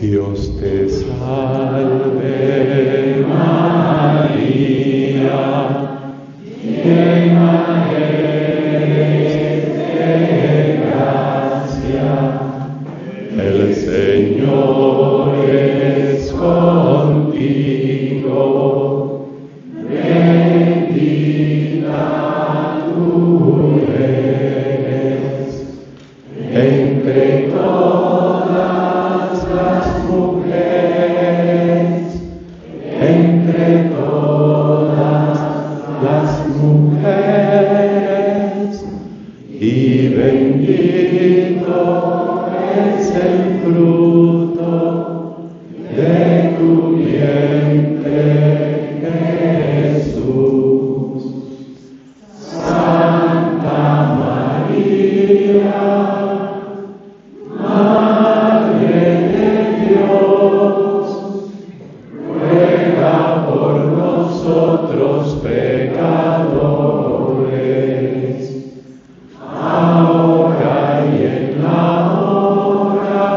Dios te salve María, llena eres de gracia, el Señor es contigo, bendita tú eres entre todas las mujeres, entre todas las mujeres, y bendito es el fruto de tu vientre, Jesús. Santa María, Madre de Dios, ruega por nosotros pecadores, ahora y en la hora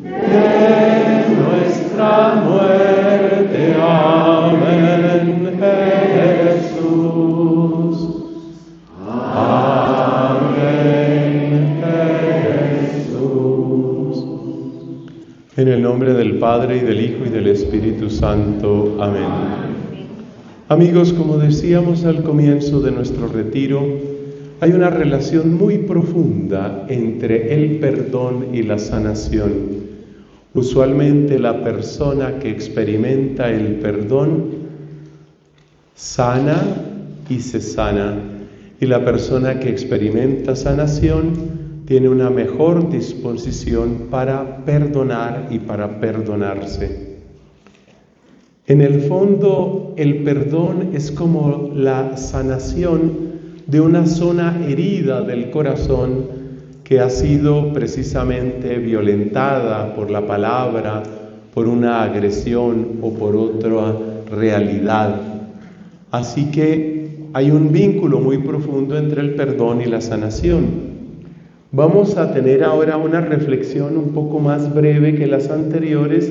de nuestra muerte. Amén, Jesús. Amén, Jesús. En el nombre del Padre, y del Hijo, y del Espíritu Santo. Amén. Amigos, como decíamos al comienzo de nuestro retiro, hay una relación muy profunda entre el perdón y la sanación. Usualmente la persona que experimenta el perdón sana y se sana, y la persona que experimenta sanación tiene una mejor disposición para perdonar y para perdonarse. En el fondo, el perdón es como la sanación de una zona herida del corazón que ha sido precisamente violentada por la palabra, por una agresión o por otra realidad. Así que hay un vínculo muy profundo entre el perdón y la sanación. Vamos a tener ahora una reflexión un poco más breve que las anteriores.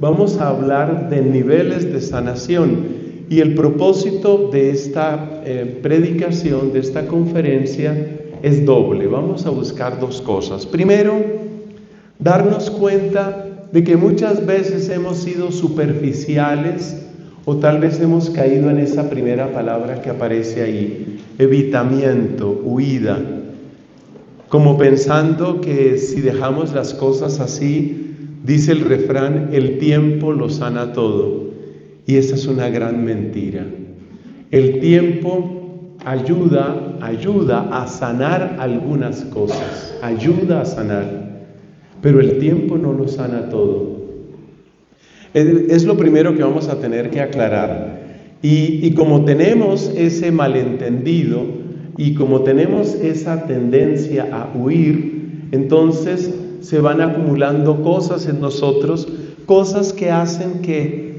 Vamos a hablar de niveles de sanación. Y el propósito de esta predicación, de esta conferencia, es doble. Vamos a buscar dos cosas. Primero, darnos cuenta de que muchas veces hemos sido superficiales, o tal vez hemos caído en esa primera palabra que aparece ahí, evitamiento, huida, como pensando que si dejamos las cosas así, dice el refrán, el tiempo lo sana todo. Y esa es una gran mentira. El tiempo ayuda a sanar algunas cosas, ayuda a sanar, pero el tiempo no lo sana todo. Es lo primero que vamos a tener que aclarar. Y como tenemos ese malentendido y como tenemos esa tendencia a huir, entonces se van acumulando cosas en nosotros, cosas que hacen que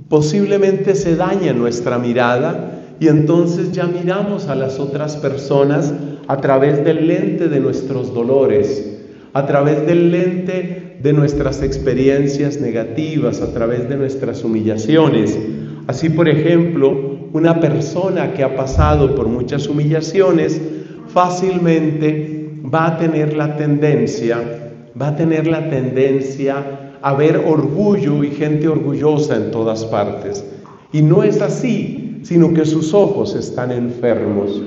posiblemente se dañe nuestra mirada, y entonces ya miramos a las otras personas a través del lente de nuestros dolores, a través del lente de nuestras experiencias negativas, a través de nuestras humillaciones. Así, por ejemplo, una persona que ha pasado por muchas humillaciones fácilmente va a tener la tendencia a ver orgullo y gente orgullosa en todas partes. Y no es así, sino que sus ojos están enfermos.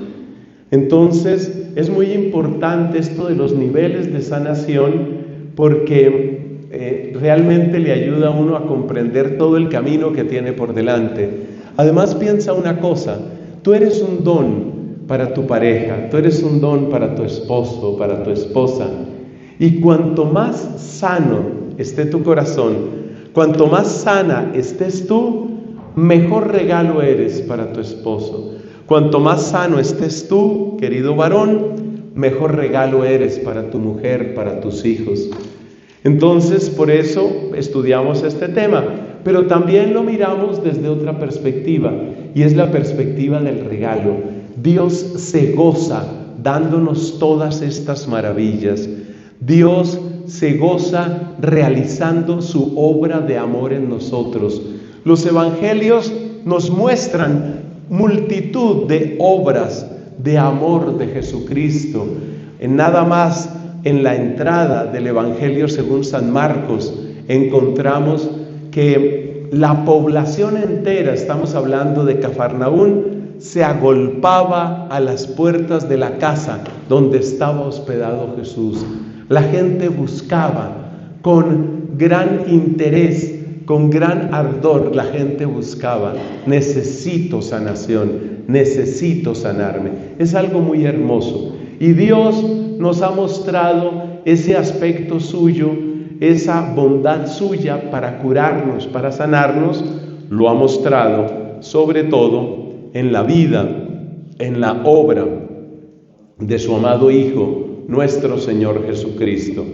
Entonces, es muy importante esto de los niveles de sanación, porque realmente le ayuda a uno a comprender todo el camino que tiene por delante. Además, piensa una cosa: tú eres un don para tu pareja, tú eres un don para tu esposo, para tu esposa. Y cuanto más sano esté tu corazón, cuanto más sana estés tú, mejor regalo eres para tu esposo. Cuanto más sano estés tú, querido varón, mejor regalo eres para tu mujer, para tus hijos. Entonces, por eso estudiamos este tema, pero también lo miramos desde otra perspectiva, y es la perspectiva del regalo. Dios se goza dándonos todas estas maravillas. Dios se goza realizando su obra de amor en nosotros. Los evangelios nos muestran multitud de obras de amor de Jesucristo. Nada más en la entrada del Evangelio según San Marcos encontramos que la población entera, estamos hablando de Cafarnaún, se agolpaba a las puertas de la casa donde estaba hospedado Jesús. La gente buscaba con gran interés, con gran ardor, la gente buscaba: necesito sanación, necesito sanarme. Es algo muy hermoso. Y Dios nos ha mostrado ese aspecto suyo, esa bondad suya para curarnos, para sanarnos. Lo ha mostrado sobre todo en la vida, en la obra de su amado Hijo, nuestro Señor Jesucristo.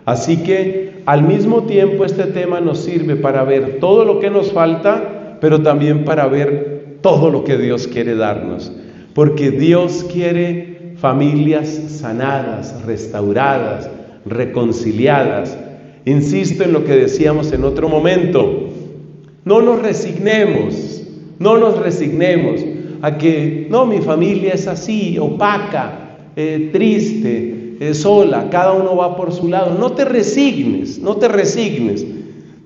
Así que al mismo tiempo este tema nos sirve para ver todo lo que nos falta, pero también para ver todo lo que Dios quiere darnos. Porque Dios quiere familias sanadas, restauradas, reconciliadas. Insisto en lo que decíamos en otro momento: no nos resignemos a que no, mi familia es así, opaca, triste, sola, cada uno va por su lado. No te resignes.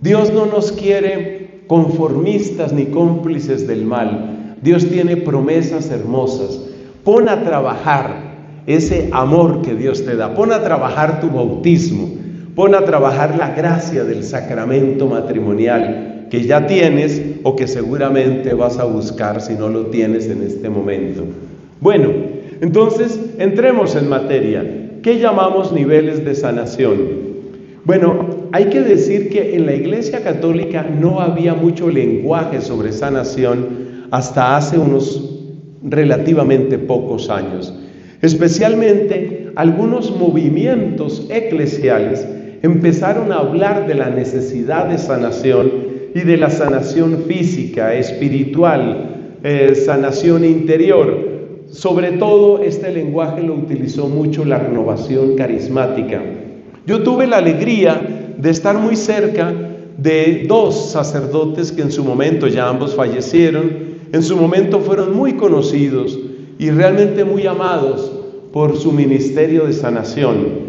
Dios no nos quiere conformistas ni cómplices del mal. Dios tiene promesas hermosas. Pon a trabajar ese amor que Dios te da, pon a trabajar tu bautismo, pon a trabajar la gracia del sacramento matrimonial que ya tienes o que seguramente vas a buscar si no lo tienes en este momento. Bueno, entonces entremos en materia. ¿Qué llamamos niveles de sanación? Bueno, hay que decir que en la Iglesia Católica no había mucho lenguaje sobre sanación hasta hace unos relativamente pocos años. Especialmente algunos movimientos eclesiales empezaron a hablar de la necesidad de sanación y de la sanación física, espiritual, sanación interior. Sobre todo este lenguaje lo utilizó mucho la renovación carismática. Yo tuve la alegría de estar muy cerca de dos sacerdotes que en su momento, ya ambos fallecieron, en su momento fueron muy conocidos y realmente muy amados por su ministerio de sanación.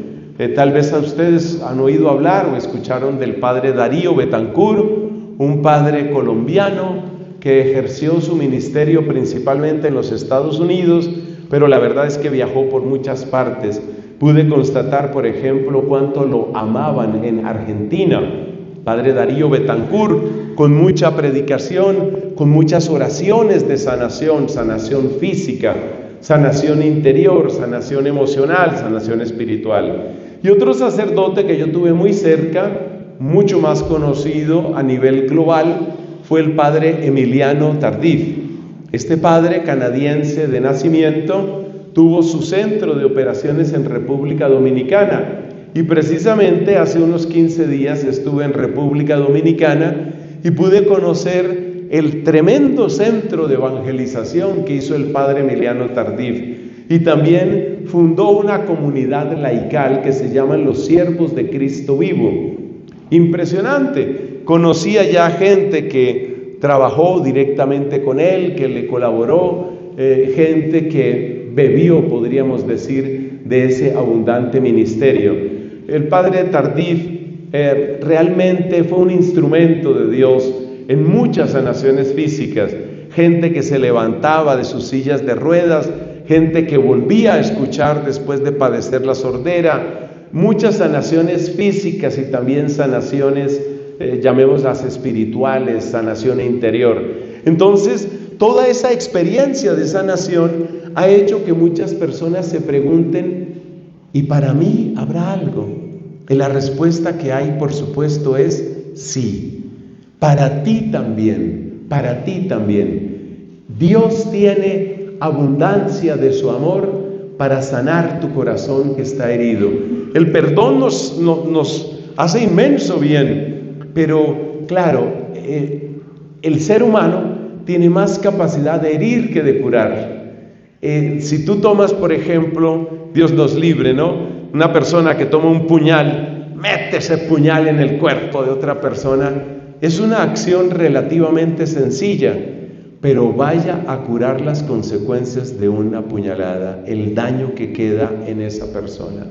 Tal vez a ustedes han oído hablar o escucharon del padre Darío Betancourt, un padre colombiano que ejerció su ministerio principalmente en los Estados Unidos, pero la verdad es que viajó por muchas partes. Pude constatar, por ejemplo, cuánto lo amaban en Argentina. Padre Darío Betancourt, con mucha predicación, con muchas oraciones de sanación, sanación física, sanación interior, sanación emocional, sanación espiritual. Y otro sacerdote que yo tuve muy cerca, mucho más conocido a nivel global, fue el padre Emiliano Tardif. Este padre canadiense de nacimiento tuvo su centro de operaciones en República Dominicana y precisamente hace unos 15 días estuve en República Dominicana y pude conocer el tremendo centro de evangelización que hizo el padre Emiliano Tardif, y también fundó una comunidad laical que se llaman los Siervos de Cristo Vivo. Impresionante. Conocía ya gente que trabajó directamente con él, que le colaboró, gente que bebió, podríamos decir, de ese abundante ministerio. El padre Tardif realmente fue un instrumento de Dios en muchas sanaciones físicas, gente que se levantaba de sus sillas de ruedas, gente que volvía a escuchar después de padecer la sordera, muchas sanaciones físicas y también sanaciones, llamémoslas espirituales, sanación interior. Entonces, toda esa experiencia de sanación ha hecho que muchas personas se pregunten: ¿y para mí habrá algo? Y la respuesta que hay, por supuesto, es sí. Para ti también, para ti también. Dios tiene abundancia de su amor para sanar tu corazón que está herido. El perdón nos hace inmenso bien, pero claro, el ser humano tiene más capacidad de herir que de curar. Si tú tomas, por ejemplo, Dios nos libre, ¿no? Una persona que toma un puñal, mete ese puñal en el cuerpo de otra persona. Es una acción relativamente sencilla, pero vaya a curar las consecuencias de una puñalada, el daño que queda en esa persona.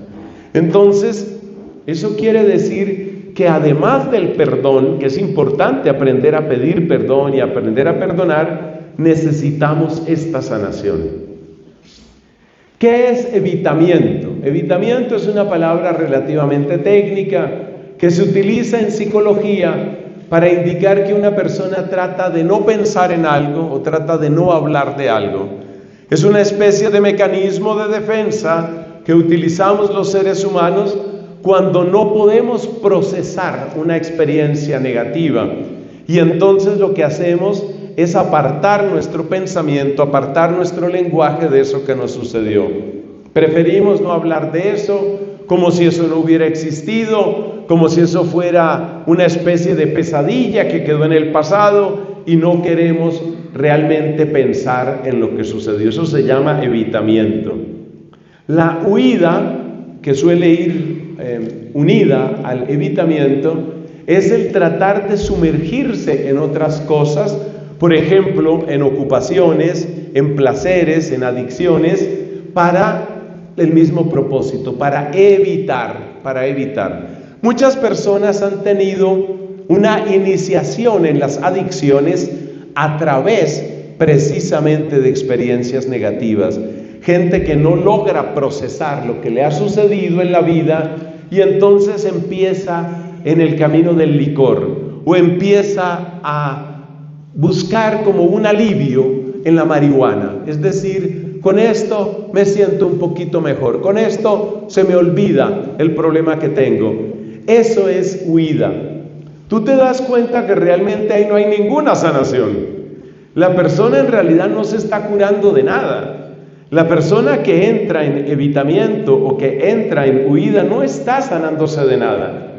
Entonces, eso quiere decir que además del perdón, que es importante aprender a pedir perdón y aprender a perdonar, necesitamos esta sanación. ¿Qué es evitamiento? Evitamiento es una palabra relativamente técnica que se utiliza en psicología para indicar que una persona trata de no pensar en algo o trata de no hablar de algo. Es una especie de mecanismo de defensa que utilizamos los seres humanos cuando no podemos procesar una experiencia negativa. Y entonces lo que hacemos es apartar nuestro pensamiento, apartar nuestro lenguaje de eso que nos sucedió. Preferimos no hablar de eso, como si eso no hubiera existido, como si eso fuera una especie de pesadilla que quedó en el pasado, y no queremos realmente pensar en lo que sucedió. Eso se llama evitamiento. La huida, que suele ir unida al evitamiento, es el tratar de sumergirse en otras cosas, por ejemplo, en ocupaciones, en placeres, en adicciones, para el mismo propósito, para evitar. Muchas personas han tenido una iniciación en las adicciones a través precisamente de experiencias negativas. Gente que no logra procesar lo que le ha sucedido en la vida y entonces empieza en el camino del licor o empieza a buscar como un alivio en la marihuana. Es decir, con esto me siento un poquito mejor, con esto se me olvida el problema que tengo. Eso es huida. Tú te das cuenta que realmente ahí no hay ninguna sanación. La persona en realidad no se está curando de nada. La persona que entra en evitamiento o que entra en huida no está sanándose de nada.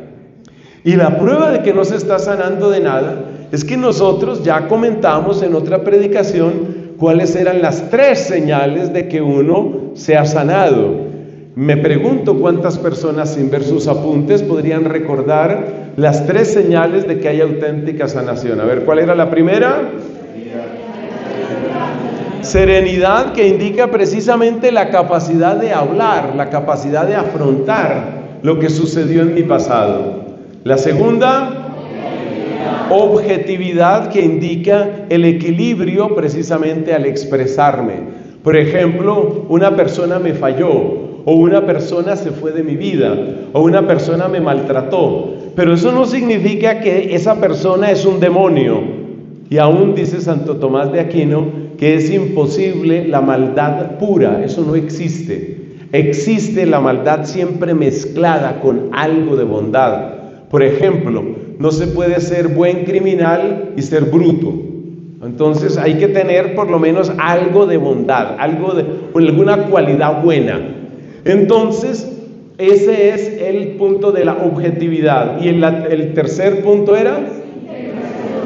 Y la prueba de que no se está sanando de nada es que nosotros ya comentamos en otra predicación cuáles eran las 3 señales de que uno se ha sanado. Me pregunto cuántas personas sin ver sus apuntes podrían recordar las 3 señales de que hay auténtica sanación. A ver, ¿cuál era la primera? Serenidad, que indica precisamente la capacidad de hablar, la capacidad de afrontar lo que sucedió en mi pasado. La segunda, objetividad, que indica el equilibrio precisamente al expresarme. Por ejemplo, una persona me falló, o una persona se fue de mi vida, o una persona me maltrató, pero eso no significa que esa persona es un demonio. Y aún dice Santo Tomás de Aquino que es imposible la maldad pura, eso no existe. Existe la maldad siempre mezclada con algo de bondad. Por ejemplo, no se puede ser buen criminal y ser bruto. Entonces hay que tener por lo menos algo de bondad, alguna cualidad buena. Entonces, ese es el punto de la objetividad. Y el tercer punto era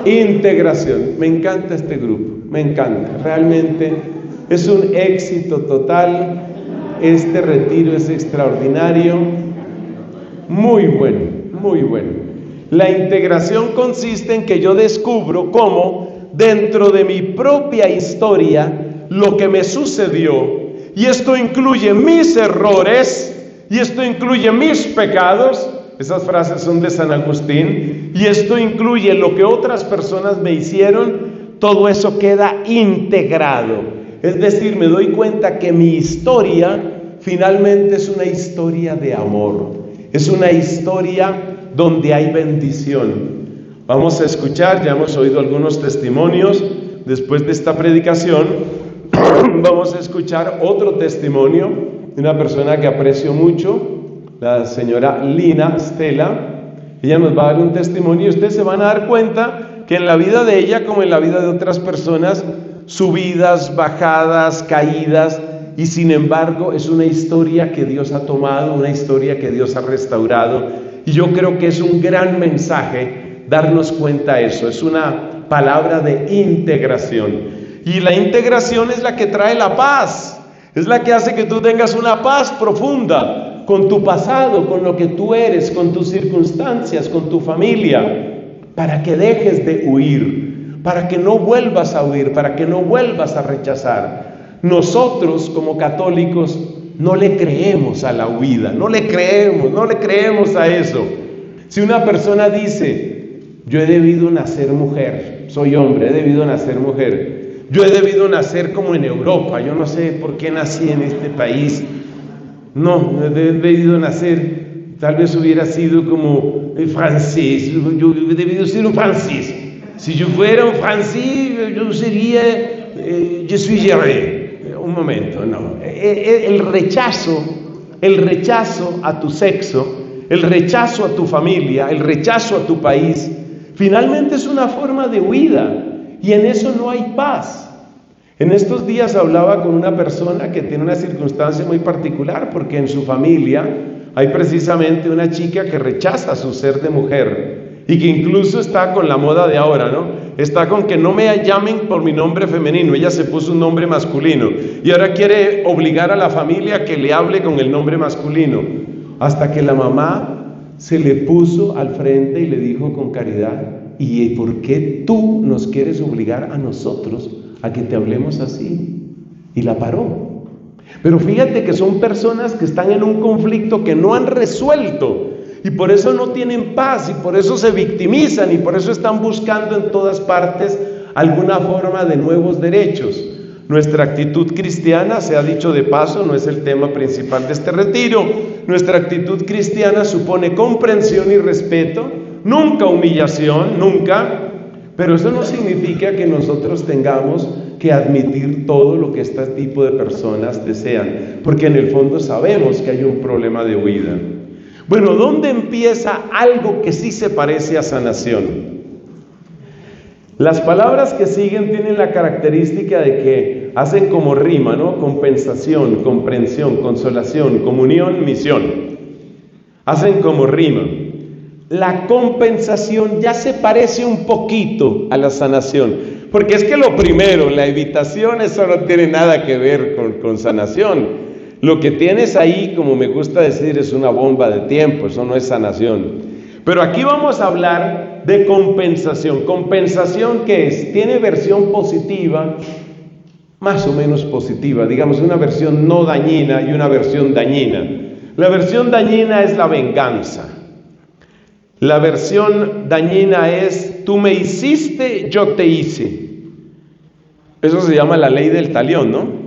integración. Me encanta este grupo, me encanta. Realmente es un éxito total. Este retiro es extraordinario. Muy bueno, muy bueno. La integración consiste en que yo descubro cómo dentro de mi propia historia lo que me sucedió, y esto incluye mis errores, y esto incluye mis pecados, esas frases son de San Agustín, y esto incluye lo que otras personas me hicieron, todo eso queda integrado. Es decir, me doy cuenta que mi historia finalmente es una historia de amor, es una historia donde hay bendición. Vamos a escuchar, ya hemos oído algunos testimonios después de esta predicación. Vamos a escuchar otro testimonio de una persona que aprecio mucho, la señora Lina Stella. Ella nos va a dar un testimonio y ustedes se van a dar cuenta que en la vida de ella, como en la vida de otras personas, subidas, bajadas, caídas, y sin embargo es una historia que Dios ha tomado, una historia que Dios ha restaurado, y yo creo que es un gran mensaje darnos cuenta de eso. Es una palabra de integración, y la integración es la que trae la paz, es la que hace que tú tengas una paz profunda, con tu pasado, con lo que tú eres, con tus circunstancias, con tu familia, para que dejes de huir, para que no vuelvas a huir, para que no vuelvas a rechazar. Nosotros como católicos no le creemos a la huida, no le creemos a eso. Si una persona dice, yo he debido nacer mujer, soy hombre, he debido nacer mujer, yo he debido nacer como en Europa, yo no sé por qué nací en este país, no, he debido nacer, tal vez hubiera sido como francés, yo he debido ser un francés, si yo fuera un francés, yo sería, je suis géré. Un momento, no, el rechazo a tu sexo, el rechazo a tu familia, el rechazo a tu país, finalmente es una forma de huida, y en eso no hay paz. En estos días hablaba con una persona que tiene una circunstancia muy particular, porque en su familia hay precisamente una chica que rechaza su ser de mujer, y que incluso está con la moda de ahora, ¿no? Está con que no me llamen por mi nombre femenino, ella se puso un nombre masculino, y ahora quiere obligar a la familia a que le hable con el nombre masculino, hasta que la mamá se le puso al frente y le dijo con caridad, ¿y por qué tú nos quieres obligar a nosotros a que te hablemos así? Y la paró. Pero fíjate que son personas que están en un conflicto que no han resuelto, y por eso no tienen paz, y por eso se victimizan, y por eso están buscando en todas partes alguna forma de nuevos derechos. Nuestra actitud cristiana, se ha dicho de paso, no es el tema principal de este retiro. Nuestra actitud cristiana supone comprensión y respeto, nunca humillación, nunca. Pero eso no significa que nosotros tengamos que admitir todo lo que este tipo de personas desean, porque en el fondo sabemos que hay un problema de huida. Bueno, ¿dónde empieza algo que sí se parece a sanación? Las palabras que siguen tienen la característica de que hacen como rima, ¿no? Compensación, comprensión, consolación, comunión, misión. Hacen como rima. La compensación ya se parece un poquito a la sanación, porque es que lo primero, la evitación, eso no tiene nada que ver con sanación. Lo que tienes ahí, como me gusta decir, es una bomba de tiempo, eso no es sanación. Pero aquí vamos a hablar de compensación. ¿Compensación qué es? Tiene versión positiva, más o menos positiva, digamos una versión no dañina y una versión dañina. La versión dañina es la venganza. La versión dañina es, tú me hiciste, yo te hice. Eso se llama la ley del talión, ¿no?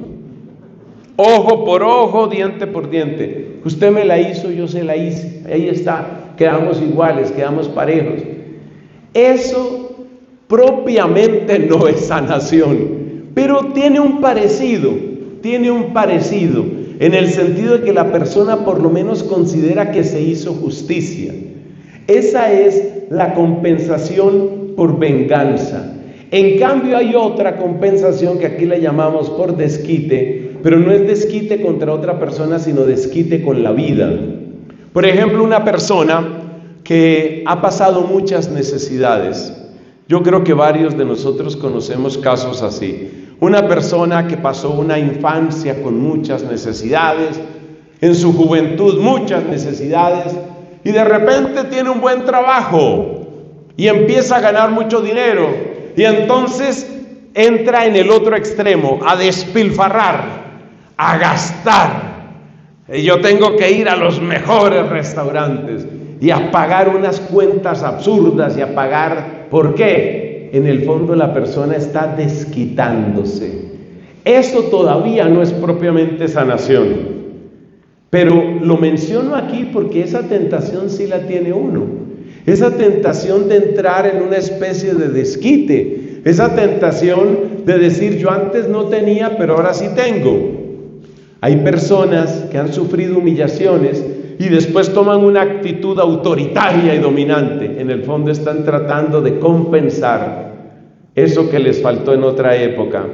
Ojo por ojo, diente por diente. Usted me la hizo, yo se la hice. Ahí está, quedamos iguales, quedamos parejos. Eso propiamente no es sanación, pero tiene un parecido en el sentido de que la persona por lo menos considera que se hizo justicia. Esa es la compensación por venganza. En cambio hay otra compensación que aquí le llamamos por desquite, pero no es desquite contra otra persona, sino desquite con la vida. Por ejemplo, una persona que ha pasado muchas necesidades. Yo creo que varios de nosotros conocemos casos así. Una persona que pasó una infancia con muchas necesidades, en su juventud muchas necesidades, y de repente tiene un buen trabajo y empieza a ganar mucho dinero, y entonces entra en el otro extremo, a despilfarrar, a gastar. Yo tengo que ir a los mejores restaurantes y a pagar unas cuentas absurdas y a pagar, ¿por qué? En el fondo la persona está desquitándose. Eso todavía no es propiamente sanación, pero lo menciono aquí porque esa tentación sí la tiene uno. Esa tentación de entrar en una especie de desquite, esa tentación de decir yo antes no tenía, pero ahora sí tengo. Hay personas que han sufrido humillaciones y después toman una actitud autoritaria y dominante. En el fondo están tratando de compensar eso que les faltó en otra época.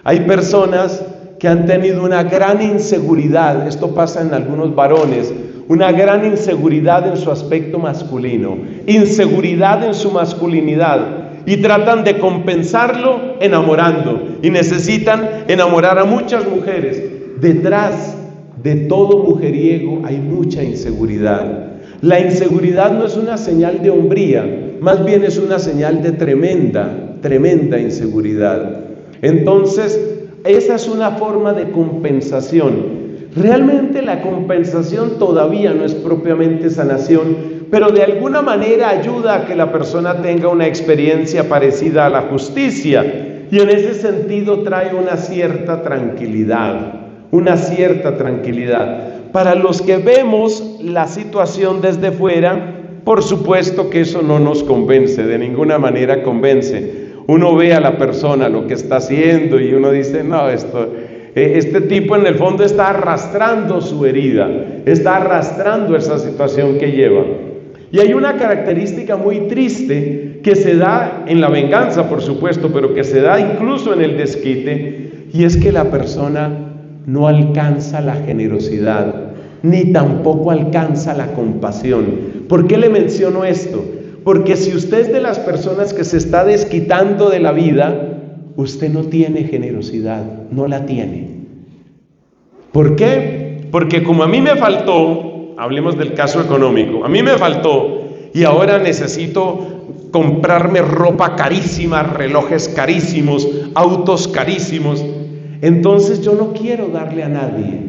Hay personas que han tenido una gran inseguridad, esto pasa en algunos varones, una gran inseguridad en su aspecto masculino, inseguridad en su masculinidad, y tratan de compensarlo enamorando, y necesitan enamorar a muchas mujeres. Detrás de todo mujeriego hay mucha inseguridad. La inseguridad no es una señal de hombría, más bien es una señal de tremenda inseguridad. Entonces, esa es una forma de compensación. Realmente la compensación todavía no es propiamente sanación, pero de alguna manera ayuda a que la persona tenga una experiencia parecida a la justicia, y en ese sentido trae una cierta tranquilidad. Para los que vemos la situación desde fuera, por supuesto que eso no nos convence, de ninguna manera convence. Uno ve a la persona lo que está haciendo y uno dice, no, este tipo en el fondo está arrastrando su herida, está arrastrando esa situación que lleva. Y hay una característica muy triste que se da en la venganza, por supuesto, pero que se da incluso en el desquite, y es que la persona no alcanza la generosidad, ni tampoco alcanza la compasión. ¿Por qué le menciono esto? Porque si usted es de las personas que se está desquitando de la vida, usted no tiene generosidad, no la tiene. ¿Por qué? Porque como a mí me faltó, hablemos del caso económico, a mí me faltó y ahora necesito comprarme ropa carísima, relojes carísimos, autos carísimos, entonces yo no quiero darle a nadie.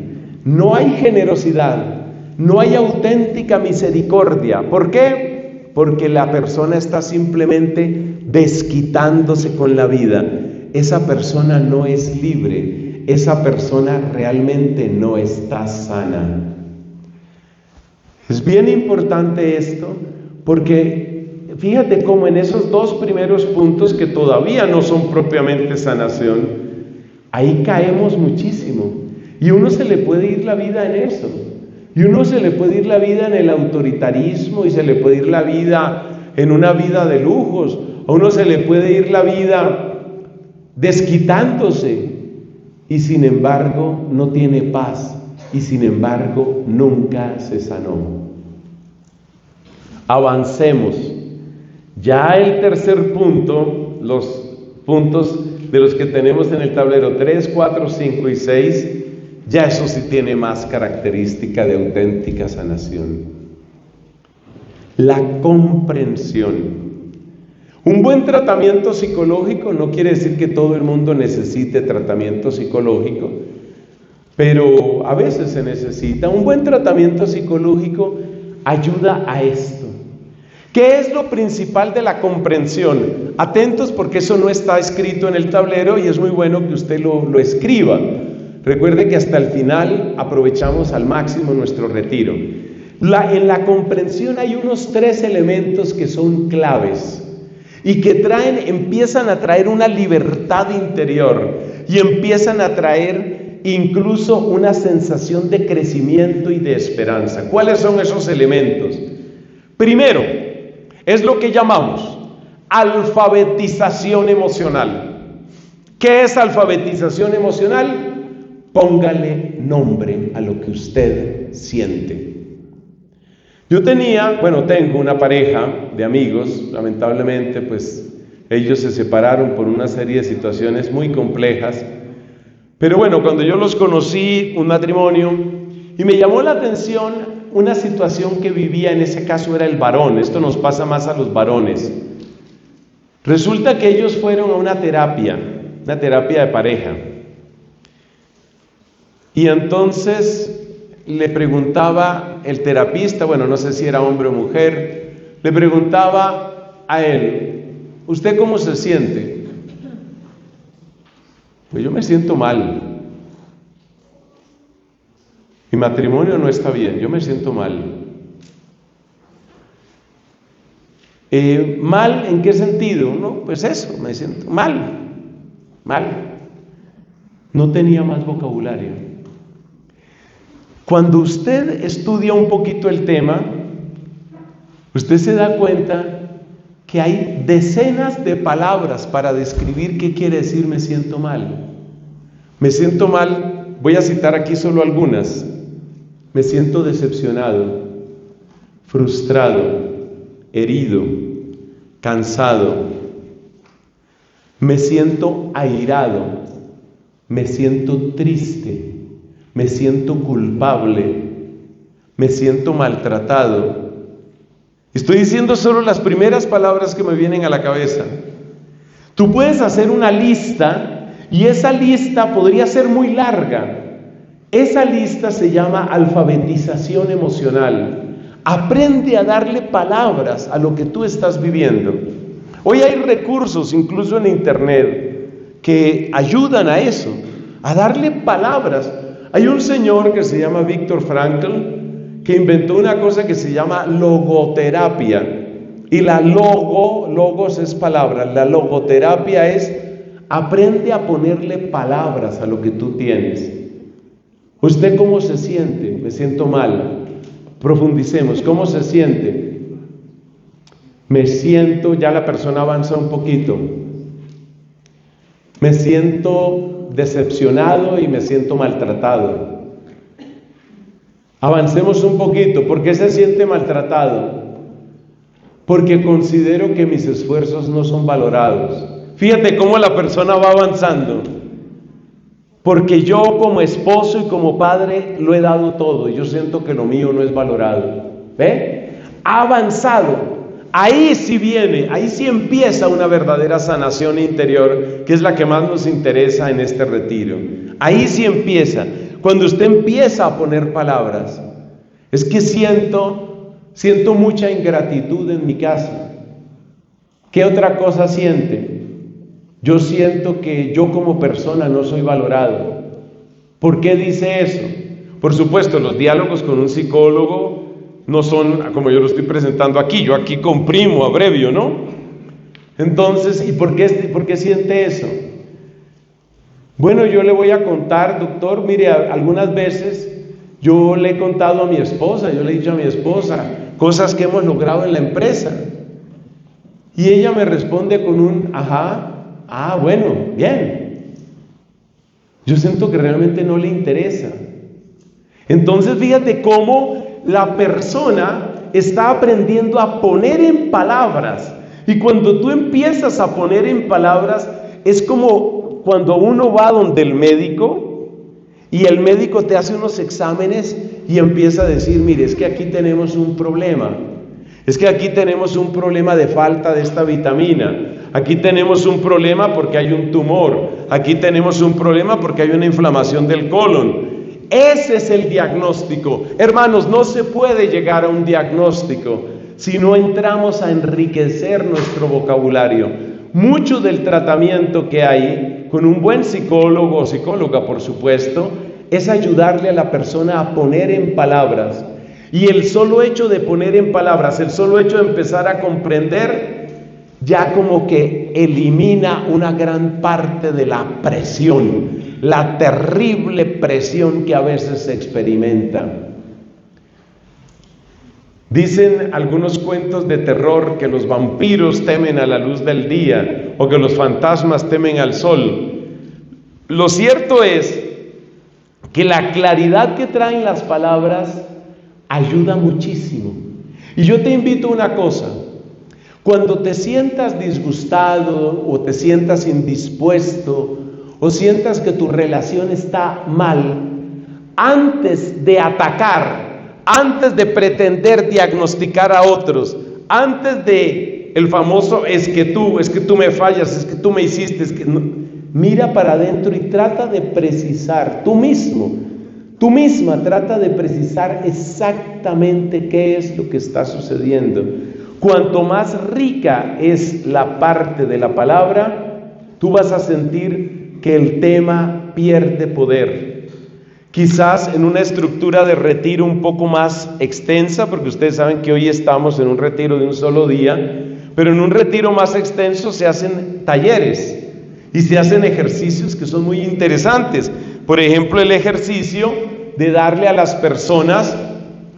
No hay generosidad, no hay auténtica misericordia. ¿Por qué? Porque la persona está simplemente desquitándose con la vida. Esa persona no es libre, esa persona realmente no está sana. Es bien importante esto, porque fíjate cómo en esos dos primeros puntos que todavía no son propiamente sanación, ahí caemos muchísimo, y uno se le puede ir la vida en eso, y uno se le puede ir la vida en el autoritarismo, y se le puede ir la vida en una vida de lujos, a uno se le puede ir la vida desquitándose, y sin embargo no tiene paz, y sin embargo nunca se sanó. Avancemos. Ya el tercer punto, los puntos de los que tenemos en el tablero 3, 4, 5 y 6, ya eso sí tiene más característica de auténtica sanación. La comprensión. Un buen tratamiento psicológico no quiere decir que todo el mundo necesite tratamiento psicológico, pero a veces se necesita. Un buen tratamiento psicológico ayuda a esto. ¿Qué es lo principal de la comprensión? Atentos, porque eso no está escrito en el tablero y es muy bueno que usted lo escriba. Recuerde que hasta el final aprovechamos al máximo nuestro retiro. En la comprensión hay unos 3 elementos que son claves y que empiezan a traer una libertad interior y empiezan a traer incluso una sensación de crecimiento y de esperanza. ¿Cuáles son esos elementos? Primero, es lo que llamamos alfabetización emocional. ¿Qué es alfabetización emocional? Póngale nombre a lo que usted siente. Yo tengo una pareja de amigos, lamentablemente pues ellos se separaron por una serie de situaciones muy complejas, pero bueno, cuando yo los conocí, un matrimonio, y me llamó la atención una situación que vivía, en ese caso era el varón, esto nos pasa más a los varones. Resulta que ellos fueron a una terapia de pareja, y entonces le preguntaba el terapista, bueno, no sé si era hombre o mujer, le preguntaba a él, ¿usted cómo se siente? Pues yo me siento mal. Mi matrimonio no está bien, yo me siento mal. ¿Mal en qué sentido? No, pues eso, me siento mal. No tenía más vocabulario. Cuando usted estudia un poquito el tema, usted se da cuenta que hay decenas de palabras para describir qué quiere decir me siento mal. Me siento mal, voy a citar aquí solo algunas. Me siento decepcionado, frustrado, herido, cansado. Me siento airado, me siento triste, me siento culpable, me siento maltratado. Estoy diciendo solo las primeras palabras que me vienen a la cabeza. Tú puedes hacer una lista y esa lista podría ser muy larga. Esa lista se llama alfabetización emocional. Aprende a darle palabras a lo que tú estás viviendo. Hoy hay recursos, incluso en internet, que ayudan a eso, a darle palabras. Hay un señor que se llama Viktor Frankl, que inventó una cosa que se llama logoterapia. Y logos es palabra, la logoterapia es aprende a ponerle palabras a lo que tú tienes. ¿Usted cómo se siente? Me siento mal. Profundicemos, ¿cómo se siente? Me siento, ya la persona avanza un poquito. Me siento decepcionado y me siento maltratado. Avancemos un poquito. ¿Por qué se siente maltratado? Porque considero que mis esfuerzos no son valorados. Fíjate cómo la persona va avanzando. Porque yo como esposo y como padre lo he dado todo y yo siento que lo mío no es valorado. ¿Ve? Ha avanzado. Ahí sí viene, ahí sí empieza una verdadera sanación interior, que es la que más nos interesa en este retiro. Ahí sí empieza. Cuando usted empieza a poner palabras, es que siento mucha ingratitud en mi casa. ¿Qué otra cosa siente? Yo siento que yo como persona no soy valorado. ¿Por qué dice eso? Por supuesto, los diálogos con un psicólogo no son como yo lo estoy presentando aquí. Yo aquí comprimo, abrevio, ¿no? Entonces, ¿y por qué siente eso? Bueno, yo le voy a contar, doctor, mire, algunas veces yo le he contado a mi esposa, yo le he dicho a mi esposa cosas que hemos logrado en la empresa. Y ella me responde con un ajá, bueno, bien. Yo siento que realmente no le interesa. Entonces, fíjate cómo la persona está aprendiendo a poner en palabras. Y cuando tú empiezas a poner en palabras, es como cuando uno va donde el médico y el médico te hace unos exámenes y empieza a decir, mire, es que aquí tenemos un problema. Es que aquí tenemos un problema de falta de esta vitamina. Aquí tenemos un problema porque hay un tumor. Aquí tenemos un problema porque hay una inflamación del colon. Ese es el diagnóstico. Hermanos, no se puede llegar a un diagnóstico si no entramos a enriquecer nuestro vocabulario. Mucho del tratamiento que hay con un buen psicólogo o psicóloga, por supuesto, es ayudarle a la persona a poner en palabras. Y el solo hecho de poner en palabras, el solo hecho de empezar a comprender, ya como que elimina una gran parte de la presión, la terrible presión que a veces se experimenta. Dicen algunos cuentos de terror que los vampiros temen a la luz del día o que los fantasmas temen al sol. Lo cierto es que la claridad que traen las palabras ayuda muchísimo. Y yo te invito a una cosa: cuando te sientas disgustado o te sientas indispuesto o sientas que tu relación está mal, antes de atacar, antes de pretender diagnosticar a otros, antes de el famoso es que tú me fallas, es que tú me hiciste, es que no, mira para adentro y trata de precisar tú misma trata de precisar exactamente qué es lo que está sucediendo. Cuanto más rica es la parte de la palabra, tú vas a sentir que el tema pierde poder. Quizás en una estructura de retiro un poco más extensa, porque ustedes saben que hoy estamos en un retiro de un solo día, pero en un retiro más extenso se hacen talleres y se hacen ejercicios que son muy interesantes. Por ejemplo, el ejercicio de darle a las personas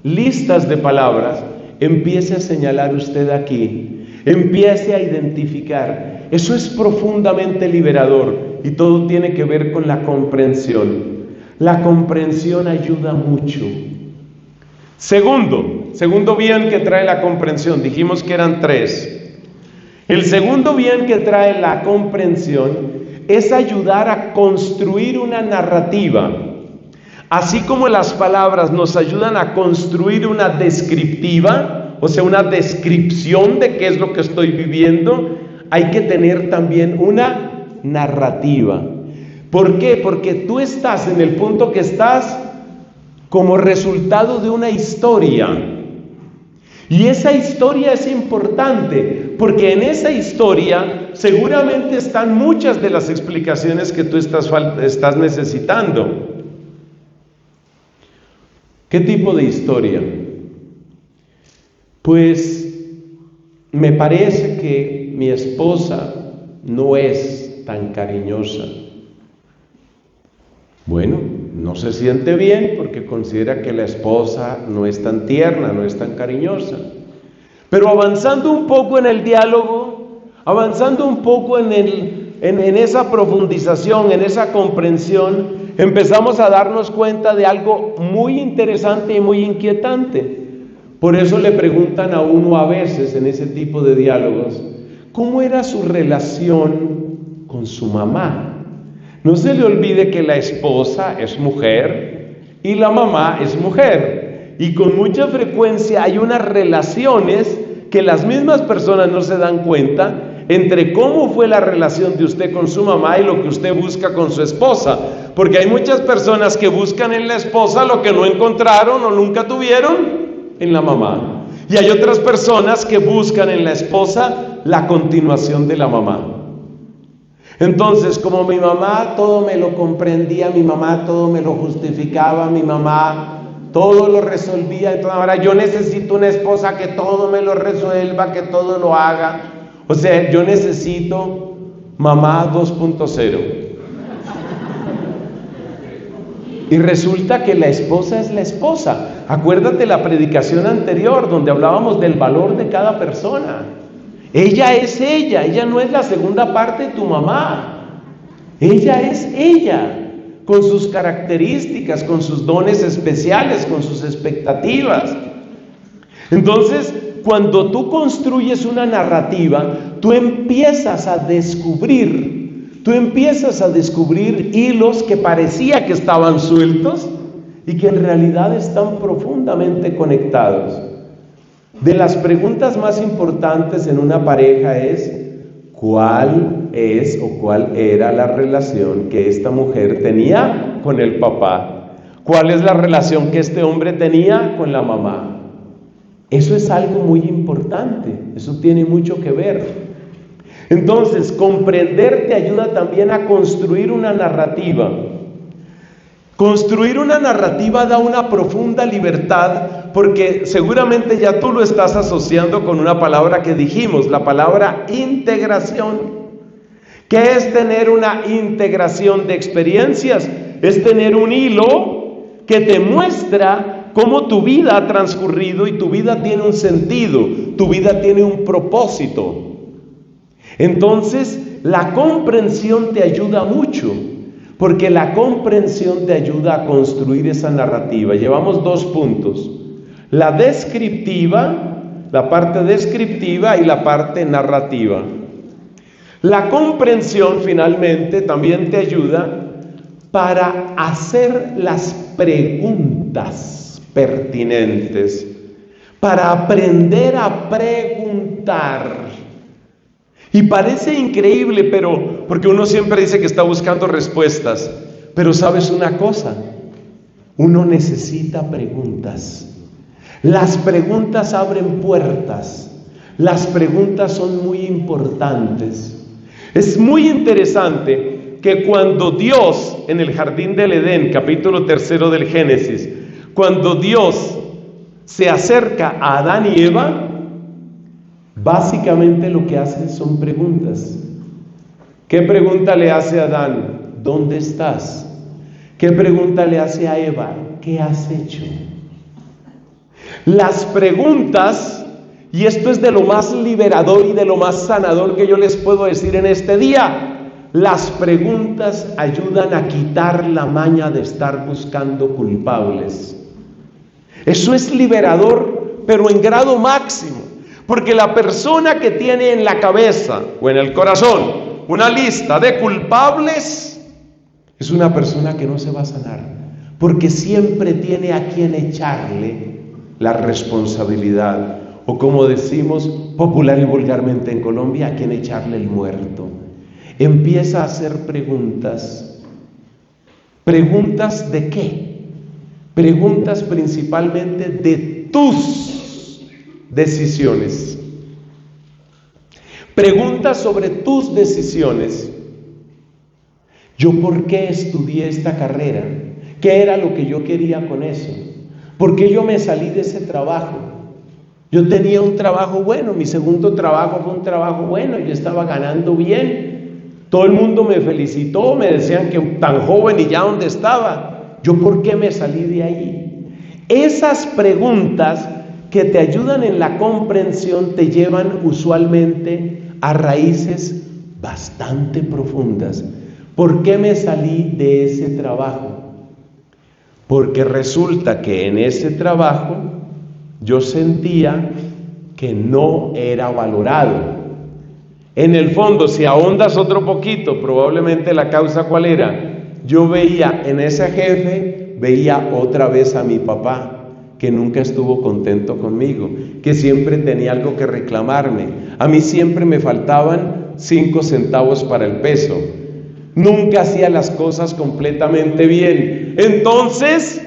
listas de palabras. Empiece a señalar usted aquí, empiece a identificar. Eso es profundamente liberador y todo tiene que ver con la comprensión. La comprensión ayuda mucho. Segundo bien que trae la comprensión, dijimos que eran 3. El segundo bien que trae la comprensión es ayudar a construir una narrativa. Así como las palabras nos ayudan a construir una descriptiva, o sea, una descripción de qué es lo que estoy viviendo, hay que tener también una narrativa. ¿Por qué? Porque tú estás en el punto que estás como resultado de una historia. Y esa historia es importante, porque en esa historia seguramente están muchas de las explicaciones que tú estás necesitando. ¿Qué tipo de historia? Pues me parece que mi esposa no es tan cariñosa. Bueno, no se siente bien porque considera que la esposa no es tan tierna, no es tan cariñosa. Pero avanzando un poco en el diálogo, avanzando un poco en esa profundización, en esa comprensión, empezamos a darnos cuenta de algo muy interesante y muy inquietante. Por eso le preguntan a uno a veces en ese tipo de diálogos, ¿cómo era su relación con su mamá? No se le olvide que la esposa es mujer y la mamá es mujer. Y con mucha frecuencia hay unas relaciones que las mismas personas no se dan cuenta entre cómo fue la relación de usted con su mamá y lo que usted busca con su esposa. Porque hay muchas personas que buscan en la esposa lo que no encontraron o nunca tuvieron en la mamá. Y hay otras personas que buscan en la esposa la continuación de la mamá. Entonces, como mi mamá todo me lo comprendía, mi mamá todo me lo justificaba, mi mamá todo lo resolvía, entonces ahora yo necesito una esposa que todo me lo resuelva, que todo lo haga. O sea, yo necesito mamá 2.0. Y resulta que la esposa es la esposa. Acuérdate la predicación anterior donde hablábamos del valor de cada persona. Ella es ella no es la segunda parte de tu mamá. Ella es ella, con sus características, con sus dones especiales, con sus expectativas. Entonces, cuando tú construyes una narrativa, tú empiezas a descubrir hilos que parecía que estaban sueltos y que en realidad están profundamente conectados. De las preguntas más importantes en una pareja es ¿cuál es o cuál era la relación que esta mujer tenía con el papá? ¿Cuál es la relación que este hombre tenía con la mamá? Eso es algo muy importante, eso tiene mucho que ver. Entonces, comprender te ayuda también a construir una narrativa. Construir una narrativa da una profunda libertad, porque seguramente ya tú lo estás asociando con una palabra que dijimos, la palabra integración. ¿Qué es tener una integración de experiencias? Es tener un hilo que te muestra cómo tu vida ha transcurrido y tu vida tiene un sentido, tu vida tiene un propósito. Entonces, la comprensión te ayuda mucho, porque la comprensión te ayuda a construir esa narrativa. Llevamos 2 puntos: la descriptiva, la parte descriptiva y la parte narrativa. La comprensión finalmente también te ayuda para hacer las preguntas pertinentes, para aprender a preguntar. Y parece increíble, pero porque uno siempre dice que está buscando respuestas, pero ¿sabes una cosa? Uno necesita preguntas. Las preguntas abren puertas. Las preguntas son muy importantes. Es muy interesante que cuando Dios, en el jardín del Edén, capítulo 3 del Génesis, cuando Dios se acerca a Adán y Eva, básicamente lo que hace son preguntas. ¿Qué pregunta le hace a Adán? ¿Dónde estás? ¿Qué pregunta le hace a Eva? ¿Qué has hecho? Las preguntas, y esto es de lo más liberador y de lo más sanador que yo les puedo decir en este día, las preguntas ayudan a quitar la maña de estar buscando culpables. Eso es liberador, pero en grado máximo. Porque la persona que tiene en la cabeza o en el corazón una lista de culpables es una persona que no se va a sanar. porque siempre tiene a quien echarle la responsabilidad, o como decimos popular y vulgarmente en Colombia, a quien echarle el muerto. Empieza a hacer preguntas. ¿Preguntas de qué? Preguntas principalmente de tus decisiones. Preguntas sobre tus decisiones. ¿Yo por qué estudié esta carrera? ¿Qué era lo que yo quería con eso? ¿Por qué yo me salí de ese trabajo? Yo tenía un trabajo bueno, mi segundo trabajo fue un trabajo bueno, yo estaba ganando bien. Todo el mundo me felicitó, me decían que tan joven y ya donde estaba. ¿Yo por qué me salí de ahí? Esas preguntas que te ayudan en la comprensión te llevan usualmente a raíces bastante profundas. ¿Por qué me salí de ese trabajo? Porque resulta que en ese trabajo yo sentía que no era valorado. En el fondo, si ahondas otro poquito, probablemente la causa ¿cuál era? Yo veía en ese jefe, veía otra vez a mi papá, que nunca estuvo contento conmigo, que siempre tenía algo que reclamarme. A mí siempre me faltaban 5 centavos para el peso. Nunca hacía las cosas completamente bien. Entonces,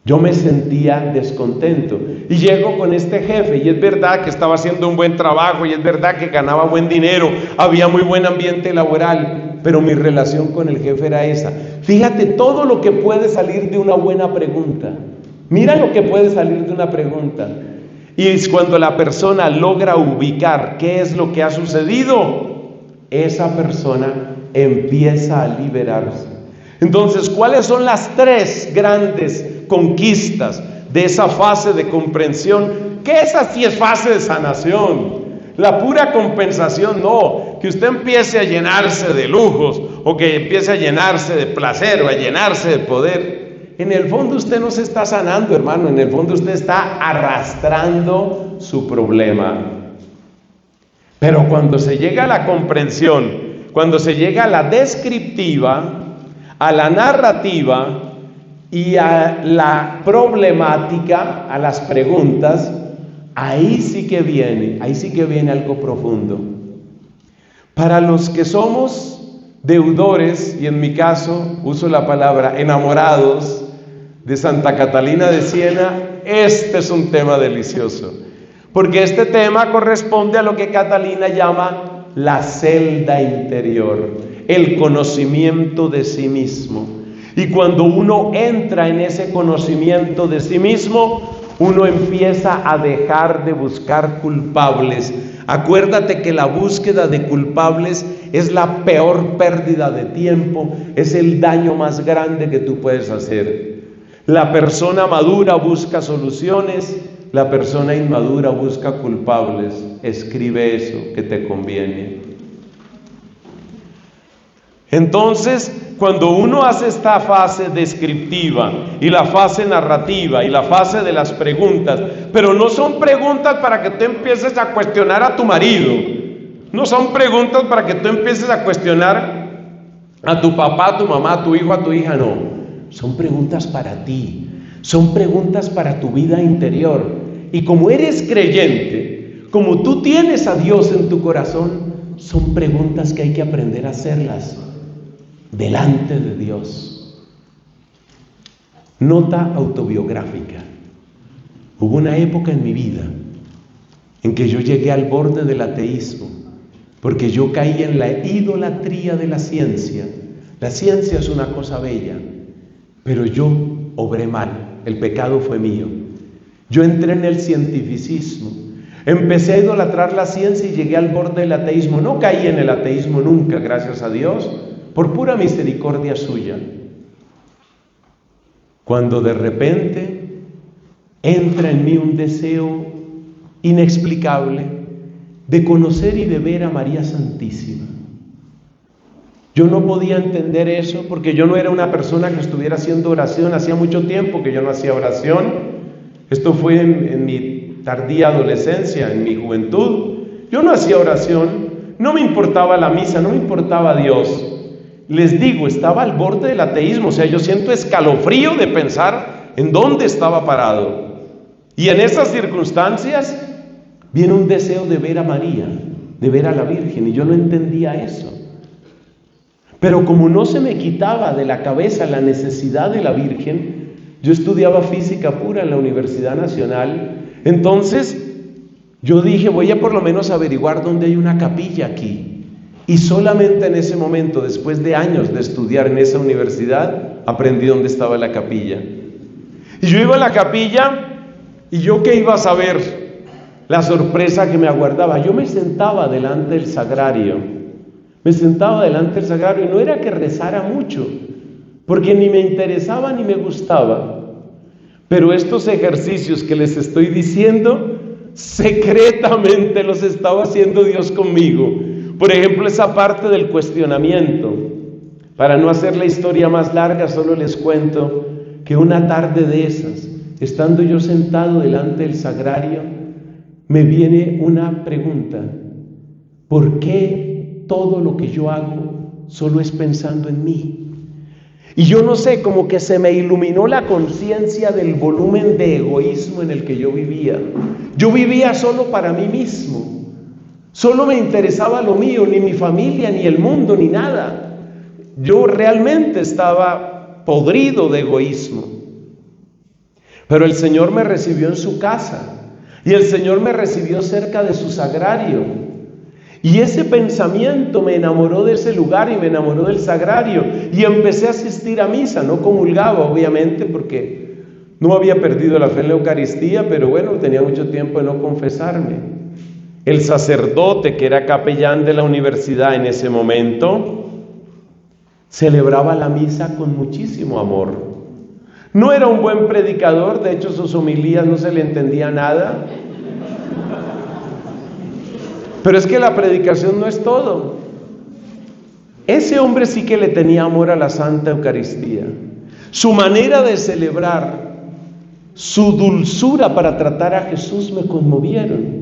yo me sentía descontento. Y llego con este jefe, y es verdad que estaba haciendo un buen trabajo, y es verdad que ganaba buen dinero, había muy buen ambiente laboral, pero mi relación con el jefe era esa. Fíjate todo lo que puede salir de una buena pregunta. Mira lo que puede salir de una pregunta. Y es cuando la persona logra ubicar qué es lo que ha sucedido, esa persona empieza a liberarse. Entonces, ¿cuáles son las 3 grandes conquistas de esa fase de comprensión? Que esa sí es fase de sanación. La pura compensación no, que usted empiece a llenarse de lujos o que empiece a llenarse de placer o a llenarse de poder. En el fondo usted no se está sanando, hermano, en el fondo usted está arrastrando su problema. Pero cuando se llega a la comprensión, cuando se llega a la descriptiva, a la narrativa y a la problemática, a las preguntas, ahí sí que viene algo profundo. Para los que somos deudores, y en mi caso uso la palabra enamorados de Santa Catalina de Siena, este es un tema delicioso, porque este tema corresponde a lo que Catalina llama la celda interior, el conocimiento de sí mismo. Y cuando uno entra en ese conocimiento de sí mismo, uno empieza a dejar de buscar culpables. Acuérdate que la búsqueda de culpables es la peor pérdida de tiempo, es el daño más grande que tú puedes hacer. La persona madura busca soluciones, la persona inmadura busca culpables. Escribe eso que te conviene. Entonces, cuando uno hace esta fase descriptiva y la fase narrativa y la fase de las preguntas, pero no son preguntas para que tú empieces a cuestionar a tu marido, no son preguntas para que tú empieces a cuestionar a tu papá, a tu mamá, a tu hijo, a tu hija, no. Son preguntas para ti, son preguntas para tu vida interior. Y como eres creyente, como tú tienes a Dios en tu corazón, son preguntas que hay que aprender a hacerlas delante de Dios. Nota autobiográfica. Hubo una época en mi vida en que yo llegué al borde del ateísmo, porque yo caí en la idolatría de la ciencia. La ciencia es una cosa bella, pero yo obré mal, el pecado fue mío. Yo entré en el cientificismo, empecé a idolatrar la ciencia y llegué al borde del ateísmo. No caí en el ateísmo nunca, gracias a Dios, por pura misericordia suya. Cuando de repente entra en mí un deseo inexplicable de conocer y de ver a María Santísima. Yo no podía entender eso porque yo no era una persona que estuviera haciendo oración. Hacía mucho tiempo que yo no hacía oración. Esto fue en mi tardía adolescencia, en mi juventud. Yo no hacía oración, no me importaba la misa, no me importaba Dios. les digo, estaba al borde del ateísmo. O sea, yo siento escalofrío de pensar en dónde estaba parado. Y en esas circunstancias viene un deseo de ver a María, de ver a la Virgen, y yo no entendía eso. Pero como no se me quitaba de la cabeza la necesidad de la Virgen, yo estudiaba física pura en la Universidad Nacional. Entonces yo dije, voy a por lo menos averiguar dónde hay una capilla aquí. Y solamente en ese momento, después de años de estudiar en esa universidad, aprendí dónde estaba la capilla. Y yo iba a la capilla, y yo qué iba a saber, la sorpresa que me aguardaba. Yo me sentaba delante del sagrario. Y no era que rezara mucho, porque ni me interesaba ni me gustaba. Pero estos ejercicios que les estoy diciendo, secretamente los estaba haciendo Dios conmigo. Por ejemplo, esa parte del cuestionamiento. Para no hacer la historia más larga, solo les cuento que una tarde de esas, estando yo sentado delante del sagrario, me viene una pregunta: ¿por qué todo lo que yo hago solo es pensando en mí? Y yo no sé, como que se me iluminó la conciencia del volumen de egoísmo en el que yo vivía. Yo vivía solo para mí mismo. Solo me interesaba lo mío, ni mi familia, ni el mundo, ni nada. Yo realmente estaba podrido de egoísmo. Pero el Señor me recibió en su casa, y el Señor me recibió cerca de su sagrario. Y ese pensamiento me enamoró de ese lugar y me enamoró del sagrario. Y empecé a asistir a misa. No comulgaba, obviamente, porque no había perdido la fe en la Eucaristía, pero bueno, tenía mucho tiempo de no confesarme. El sacerdote, que era capellán de la universidad en ese momento, celebraba la misa con muchísimo amor. No era un buen predicador, de hecho sus homilías no se le entendía nada. Pero es que la predicación no es todo. Ese hombre sí que le tenía amor a la Santa Eucaristía. Su manera de celebrar, su dulzura para tratar a Jesús me conmovieron.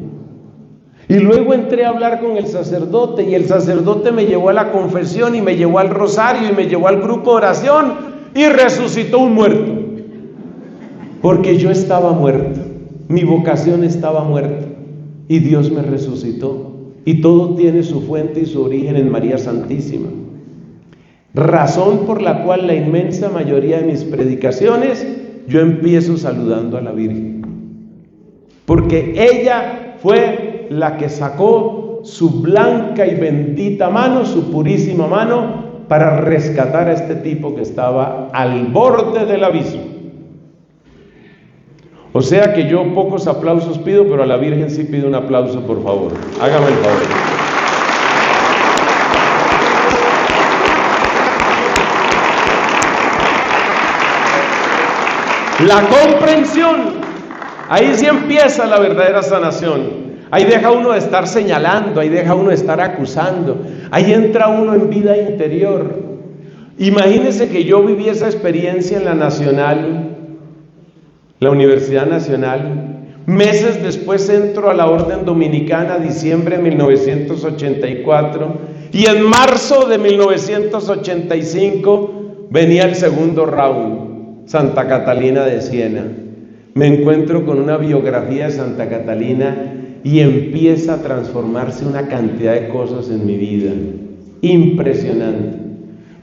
Y luego entré a hablar con el sacerdote, y el sacerdote me llevó a la confesión, y me llevó al rosario, y me llevó al grupo de oración, y resucitó un muerto. Porque yo estaba muerto, mi vocación estaba muerta, y Dios me resucitó. Y todo tiene su fuente y su origen en María Santísima. Razón por la cual la inmensa mayoría de mis predicaciones yo empiezo saludando a la Virgen. Porque ella fue la que sacó su blanca y bendita mano, su purísima mano, para rescatar a este tipo que estaba al borde del abismo. O sea que yo pocos aplausos pido, pero a la Virgen sí pido un aplauso, por favor. Hágame el favor. La comprensión. Ahí sí empieza la verdadera sanación. Ahí deja uno de estar señalando, ahí deja uno de estar acusando. Ahí entra uno en vida interior. Imagínense que yo viví esa experiencia en la Nacional, la Universidad Nacional. Meses después entro a la Orden Dominicana, diciembre de 1984, y en marzo de 1985 venía el segundo round, Santa Catalina de Siena. Me encuentro con una biografía de Santa Catalina y empieza a transformarse una cantidad de cosas en mi vida, impresionante.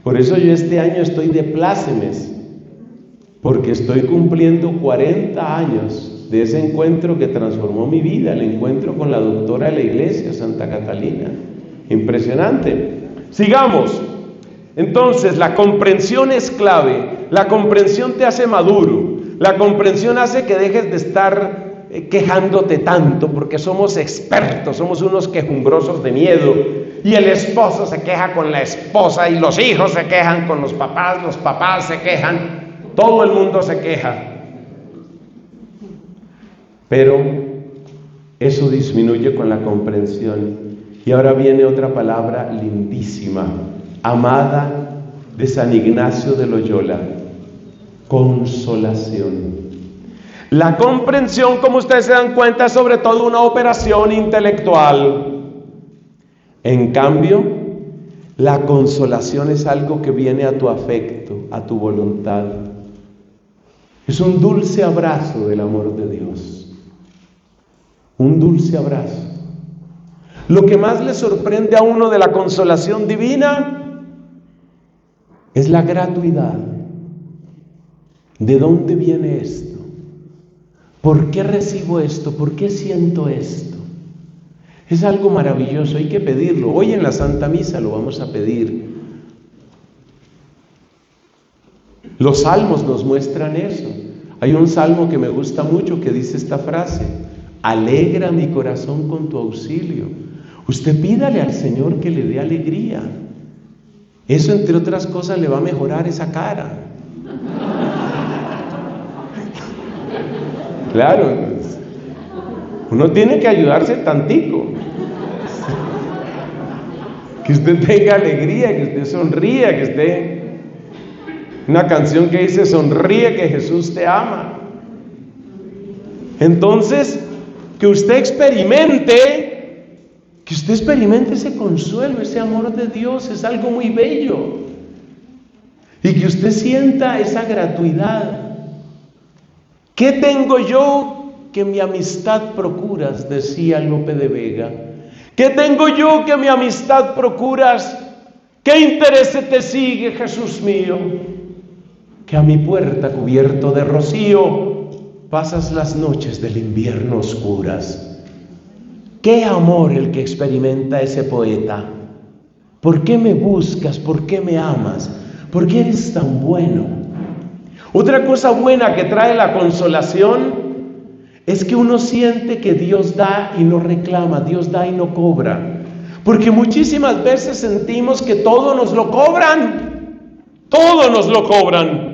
Por eso yo este año estoy de plácemes, porque estoy cumpliendo 40 años de ese encuentro que transformó mi vida, el encuentro con la doctora de la iglesia, Santa Catalina. Impresionante. Sigamos. Entonces, la comprensión es clave. La comprensión te hace maduro. La comprensión hace que dejes de estar quejándote tanto, porque somos expertos, somos unos quejumbrosos de miedo. Y el esposo se queja con la esposa, y los hijos se quejan con los papás se quejan. Todo el mundo se queja, pero eso disminuye con la comprensión. Y ahora viene otra palabra lindísima, amada, de San Ignacio de Loyola: consolación. La comprensión, como ustedes se dan cuenta, es sobre todo una operación intelectual. En cambio, La consolación es algo que viene a tu afecto, a tu voluntad. Es un dulce abrazo del amor de Dios. Un dulce abrazo. Lo que más le sorprende a uno de la consolación divina es la gratuidad. ¿De dónde viene esto? ¿Por qué recibo esto? ¿Por qué siento esto? Es algo maravilloso, hay que pedirlo. Hoy en la Santa Misa lo vamos a pedir. Los salmos nos muestran eso. Hay un salmo que me gusta mucho que dice esta frase: alegra mi corazón con tu auxilio. Usted pídale al Señor que le dé alegría. Eso, entre otras cosas, le va a mejorar esa cara. Claro, uno tiene que ayudarse tantico. Que usted tenga alegría, que usted sonría, que usted... Una canción que dice: sonríe que Jesús te ama. Entonces, que usted experimente ese consuelo, ese amor de Dios, es algo muy bello. Y que usted sienta esa gratuidad. ¿Qué tengo yo que mi amistad procuras?, decía Lope de Vega. ¿Qué tengo yo que mi amistad procuras? ¿Qué interés te sigue, Jesús mío? Que a mi puerta cubierto de rocío pasas las noches del invierno oscuras. ¡Qué amor el que experimenta ese poeta! ¿Por qué me buscas? ¿Por qué me amas? ¿Por qué eres tan bueno? Otra cosa buena que trae la consolación es que uno siente que Dios da y no reclama, Dios da y no cobra. Porque muchísimas veces sentimos que todo nos lo cobran, todo nos lo cobran.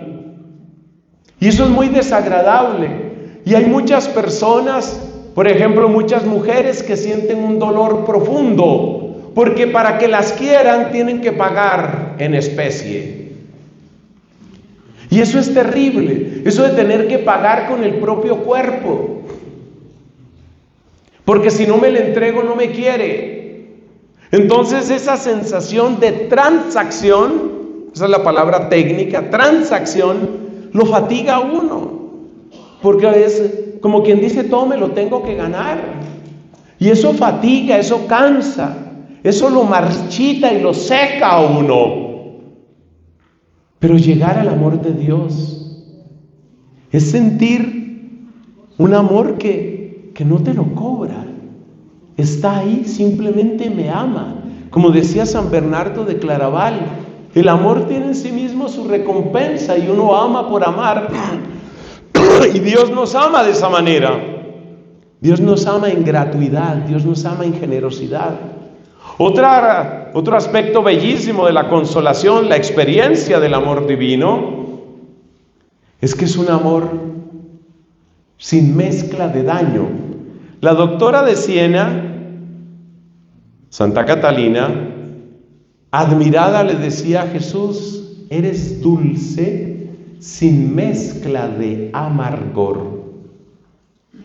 Y eso es muy desagradable. Y hay muchas personas, por ejemplo, muchas mujeres que sienten un dolor profundo, porque para que las quieran tienen que pagar en especie. Y eso es terrible, eso de tener que pagar con el propio cuerpo. Porque si no me le entrego no me quiere. Entonces esa sensación de transacción, esa es la palabra técnica, transacción, lo fatiga a uno. Porque es como quien dice: todo me lo tengo que ganar. Y eso fatiga, eso cansa, eso lo marchita y lo seca a uno. Pero llegar al amor de Dios es sentir un amor que no te lo cobra. Está ahí, simplemente me ama. Como decía San Bernardo de Claraval, el amor tiene en sí mismo su recompensa y uno ama por amar. Y Dios nos ama de esa manera. Dios nos ama en gratuidad, Dios nos ama en generosidad. Otro aspecto bellísimo de la consolación, la experiencia del amor divino, es que es un amor sin mezcla de daño. La doctora de Siena, Santa Catalina, admirada, le decía a Jesús: eres dulce sin mezcla de amargor.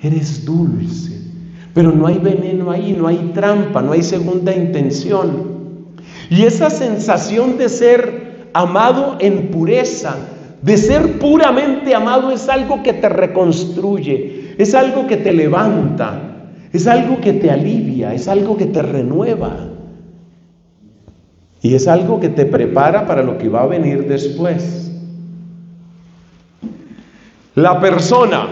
Eres dulce, pero no hay veneno ahí, no hay trampa, no hay segunda intención. Y esa sensación de ser amado en pureza, de ser puramente amado, es algo que te reconstruye, es algo que te levanta, es algo que te alivia, es algo que te renueva. Y es algo que te prepara para lo que va a venir después. La persona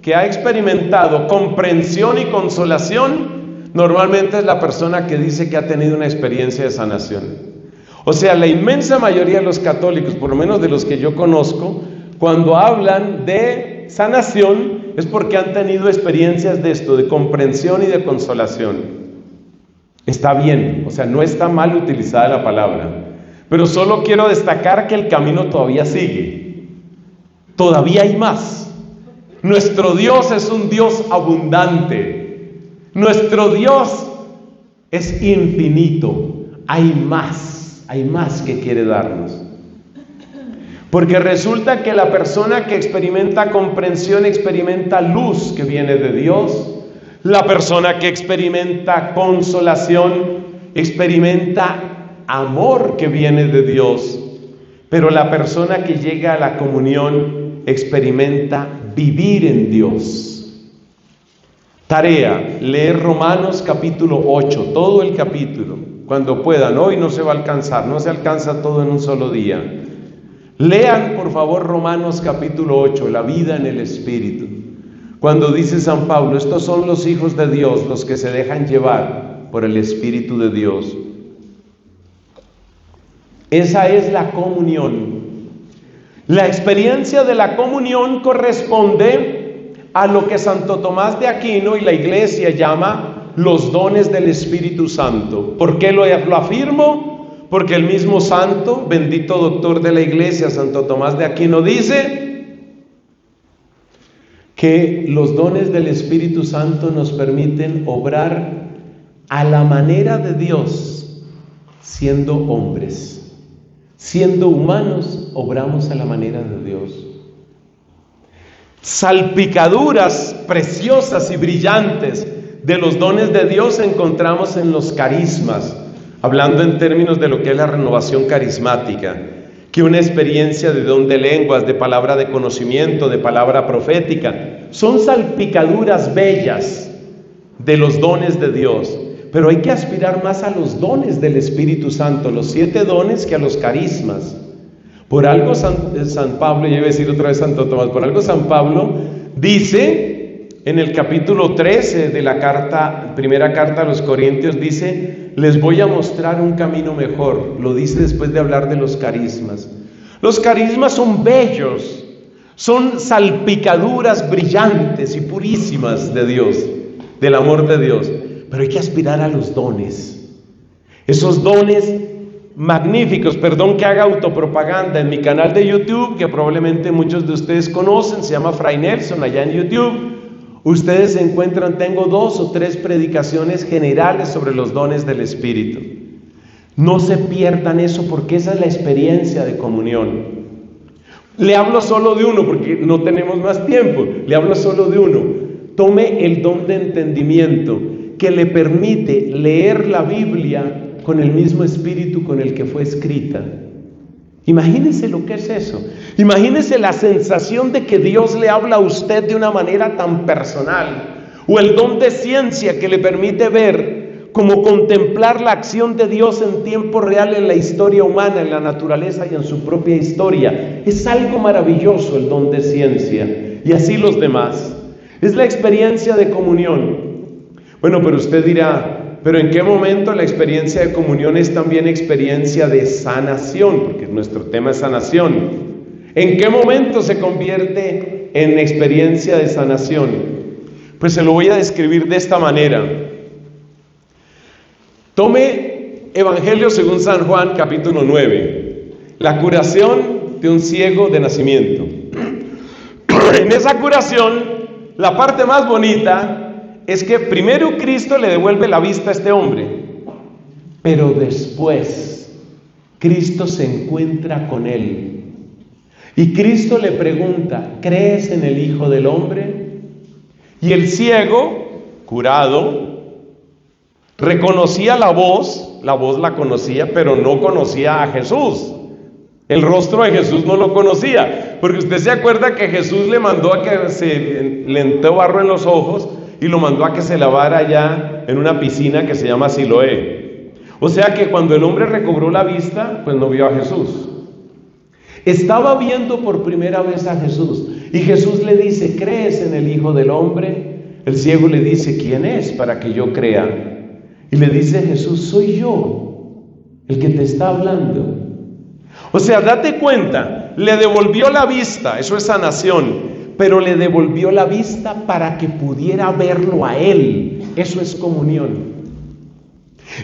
que ha experimentado comprensión y consolación, normalmente es la persona que dice que ha tenido una experiencia de sanación. O sea, la inmensa mayoría de los católicos, por lo menos de los que yo conozco, cuando hablan de sanación, es porque han tenido experiencias de esto, de comprensión y de consolación. Está bien, o sea, no está mal utilizada la palabra, pero solo quiero destacar que el camino todavía sigue. Todavía hay más. Nuestro Dios es un Dios abundante. Nuestro Dios es infinito. Hay más que quiere darnos. Porque resulta que la persona que experimenta comprensión experimenta luz que viene de Dios. La persona que experimenta consolación experimenta amor que viene de Dios. Pero la persona que llega a la comunión experimenta vivir en Dios. Tarea, leer Romanos capítulo 8, todo el capítulo, cuando puedan. Hoy no se va a alcanzar, no se alcanza todo en un solo día. Lean por favor Romanos capítulo 8, la vida en el Espíritu. Cuando dice San Pablo, estos son los hijos de Dios, los que se dejan llevar por el Espíritu de Dios. Esa es la comunión. La experiencia de la comunión corresponde a lo que Santo Tomás de Aquino y la Iglesia llama los dones del Espíritu Santo. ¿Por qué lo afirmo? Porque el mismo santo, bendito doctor de la Iglesia, Santo Tomás de Aquino, dice que los dones del Espíritu Santo nos permiten obrar a la manera de Dios, siendo hombres. Siendo humanos, obramos a la manera de Dios. Salpicaduras preciosas y brillantes de los dones de Dios encontramos en los carismas, hablando en términos de lo que es la renovación carismática, que una experiencia de don de lenguas, de palabra de conocimiento, de palabra profética, son salpicaduras bellas de los dones de Dios. Pero hay que aspirar más a los dones del Espíritu Santo, los 7 dones, que a los carismas. Por algo San Pablo, yo iba a decir otra vez Santo Tomás, por algo San Pablo dice en el capítulo 13 de la primera carta a los Corintios, dice, les voy a mostrar un camino mejor. Lo dice después de hablar de los carismas. Los carismas son bellos, son salpicaduras brillantes y purísimas de Dios, del amor de Dios. Pero hay que aspirar a los dones, esos dones magníficos. Perdón que haga autopropaganda. En mi canal de YouTube, que probablemente muchos de ustedes conocen, se llama Fray Nelson, allá en YouTube, ustedes encuentran, tengo 2 o 3 predicaciones generales sobre los dones del Espíritu. No se pierdan eso, porque esa es la experiencia de comunión. Le hablo solo de uno, porque no tenemos más tiempo, le hablo solo de uno. Tome el don de entendimiento, que le permite leer la Biblia con el mismo espíritu con el que fue escrita. Imagínese lo que es eso. Imagínese la sensación de que Dios le habla a usted de una manera tan personal. O el don de ciencia que le permite ver, como contemplar la acción de Dios en tiempo real en la historia humana, en la naturaleza y en su propia historia. Es algo maravilloso el don de ciencia. Y así los demás. Es la experiencia de comunión. Bueno, pero usted dirá, ¿pero en qué momento la experiencia de comunión es también experiencia de sanación? Porque nuestro tema es sanación. ¿En qué momento se convierte en experiencia de sanación? Pues se lo voy a describir de esta manera. Tome Evangelio según San Juan, capítulo 9. La curación de un ciego de nacimiento. En esa curación, la parte más bonita es que primero Cristo le devuelve la vista a este hombre, pero después Cristo se encuentra con él y Cristo le pregunta, ¿crees en el Hijo del Hombre? Y el ciego, curado, reconocía la voz la conocía, pero no conocía a Jesús. El rostro de Jesús no lo conocía, porque usted se acuerda que Jesús le mandó a que le entró barro en los ojos y lo mandó a que se lavara allá en una piscina que se llama Siloé. O sea que cuando el hombre recobró la vista, pues no vio a Jesús. Estaba viendo por primera vez a Jesús. Y Jesús le dice, ¿crees en el Hijo del Hombre? El ciego le dice, ¿quién es para que yo crea? Y le dice Jesús, soy yo, el que te está hablando. O sea, date cuenta, le devolvió la vista, eso es sanación. Pero le devolvió la vista para que pudiera verlo a él. Eso es comunión.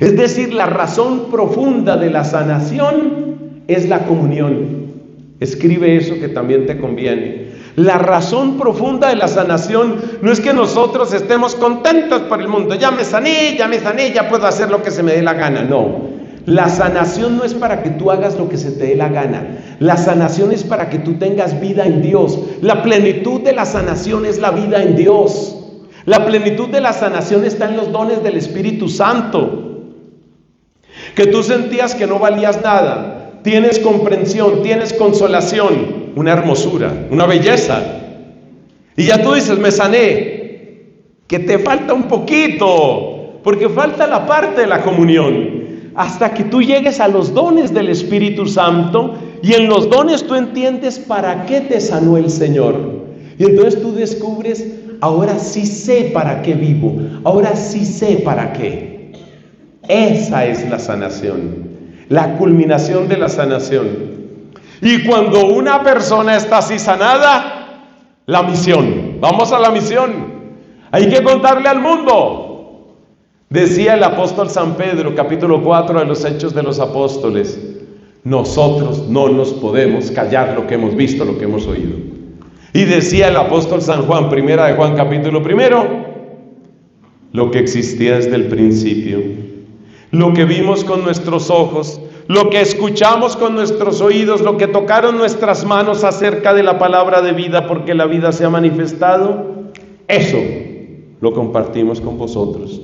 Es decir, la razón profunda de la sanación es la comunión. Escribe eso que también te conviene. La razón profunda de la sanación no es que nosotros estemos contentos por el mundo. Ya me sané, ya puedo hacer lo que se me dé la gana. No. La sanación no es para que tú hagas lo que se te dé la gana. La sanación es para que tú tengas vida en Dios. La plenitud de la sanación es la vida en Dios. La plenitud de la sanación está en los dones del Espíritu Santo. que tú sentías que no valías nada, tienes comprensión, tienes consolación, una hermosura, una belleza. Y ya tú dices, me sané, que te falta un poquito, porque falta la parte de la comunión, hasta que tú llegues a los dones del Espíritu Santo, y en los dones tú entiendes para qué te sanó el Señor. Y entonces tú descubres, ahora sí sé para qué vivo, ahora sí sé para qué. Esa es la sanación, la culminación de la sanación. Y cuando una persona está así sanada, la misión, vamos a la misión, hay que contarle al mundo. Decía el apóstol San Pedro, capítulo 4 de los Hechos de los Apóstoles, nosotros no nos podemos callar lo que hemos visto, lo que hemos oído. Y decía el apóstol San Juan, primera de Juan, capítulo 1, lo que existía desde el principio, lo que vimos con nuestros ojos, lo que escuchamos con nuestros oídos, lo que tocaron nuestras manos acerca de la palabra de vida, porque la vida se ha manifestado, eso lo compartimos con vosotros.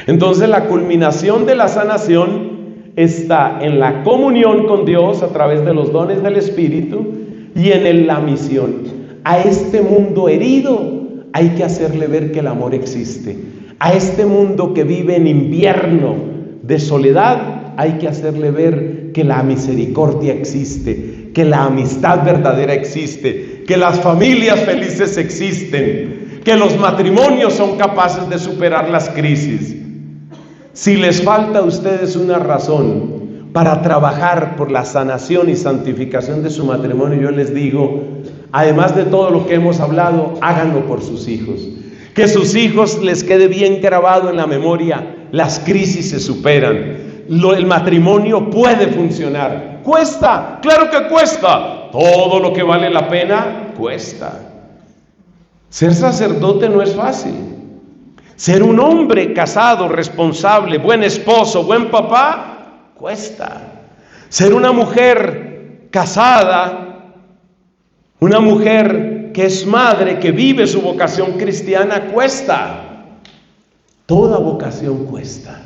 Entonces la culminación de la sanación está en la comunión con Dios a través de los dones del Espíritu y en la misión. A este mundo herido hay que hacerle ver que el amor existe. A este mundo que vive en invierno de soledad hay que hacerle ver que la misericordia existe, que la amistad verdadera existe, que las familias felices existen, que los matrimonios son capaces de superar las crisis. Si les falta a ustedes una razón para trabajar por la sanación y santificación de su matrimonio, yo les digo, además de todo lo que hemos hablado, háganlo por sus hijos. Que sus hijos les quede bien grabado en la memoria, las crisis se superan, el matrimonio puede funcionar. ¿Cuesta? Claro que cuesta. Todo lo que vale la pena, cuesta. Ser sacerdote no es fácil. Ser un hombre casado, responsable, buen esposo, buen papá, cuesta. Ser una mujer casada, una mujer que es madre, que vive su vocación cristiana, cuesta. Toda vocación cuesta,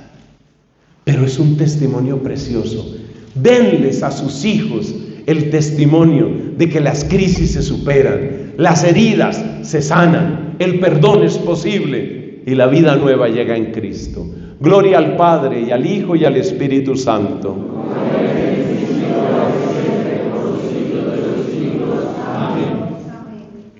pero es un testimonio precioso. Denles a sus hijos el testimonio de que las crisis se superan, las heridas se sanan, el perdón es posible y la vida nueva llega en Cristo. Gloria al Padre y al Hijo y al Espíritu Santo.